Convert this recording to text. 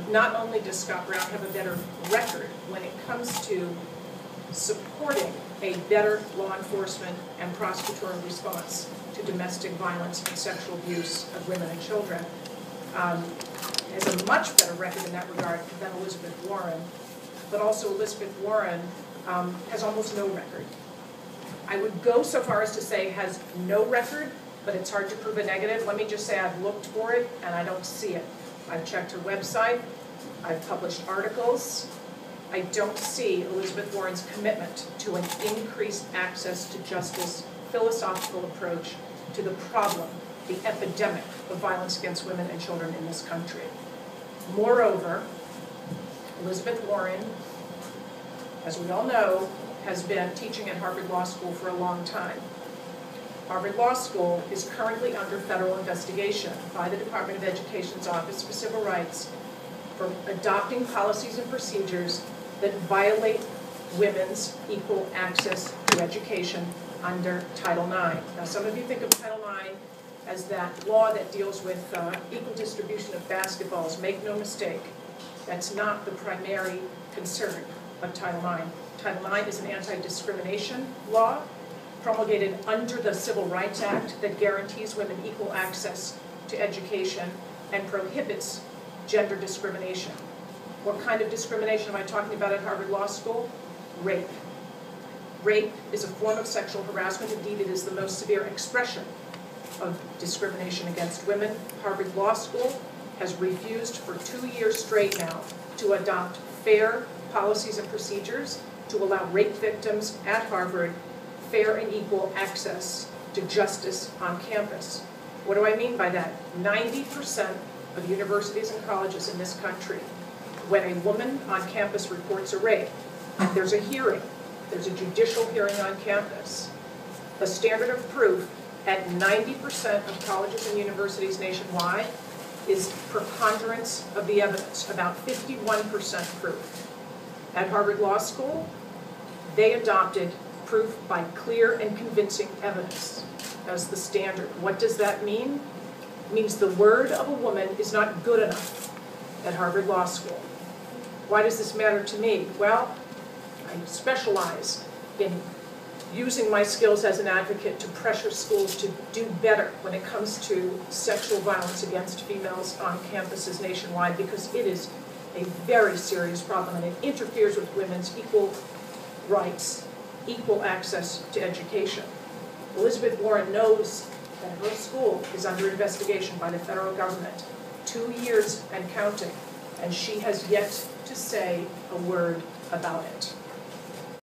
not only does Scott Brown have a better record when it comes to supporting a better law enforcement and prosecutorial response to domestic violence and sexual abuse of women and children, has a much better record in that regard than Elizabeth Warren, but also Elizabeth Warren has almost no record. I would go so far as to say has no record, but it's hard to prove a negative. Let me just say I've looked for it and I don't see it. I've checked her website, I've published articles. I don't see Elizabeth Warren's commitment to an increased access to justice, philosophical approach to the problem, the epidemic of violence against women and children in this country. Moreover, Elizabeth Warren, as we all know, has been teaching at Harvard Law School for a long time. Harvard Law School is currently under federal investigation by the Department of Education's Office for Civil Rights for adopting policies and procedures that violate women's equal access to education under Title IX. Now, some of you think of Title IX as that law that deals with equal distribution of basketballs. Make no mistake, that's not the primary concern of Title IX. Title IX is an anti-discrimination law promulgated under the Civil Rights Act that guarantees women equal access to education and prohibits gender discrimination. What kind of discrimination am I talking about at Harvard Law School? Rape. Rape is a form of sexual harassment. Indeed, it is the most severe expression of discrimination against women. Harvard Law School has refused for 2 years straight now to adopt fair policies and procedures to allow rape victims at Harvard fair and equal access to justice on campus. What do I mean by that? 90% of universities and colleges in this country, when a woman on campus reports a rape, there's a hearing, there's a judicial hearing on campus. The standard of proof at 90% of colleges and universities nationwide is preponderance of the evidence, about 51% proof. At Harvard Law School, they adopted proof by clear and convincing evidence as the standard. What does that mean? It means the word of a woman is not good enough at Harvard Law School. Why does this matter to me? Well, I specialize in using my skills as an advocate to pressure schools to do better when it comes to sexual violence against females on campuses nationwide, because it is a very serious problem and it interferes with women's equal rights, equal access to education. Elizabeth Warren knows that her school is under investigation by the federal government, 2 years and counting, and she has yet to say a word about it.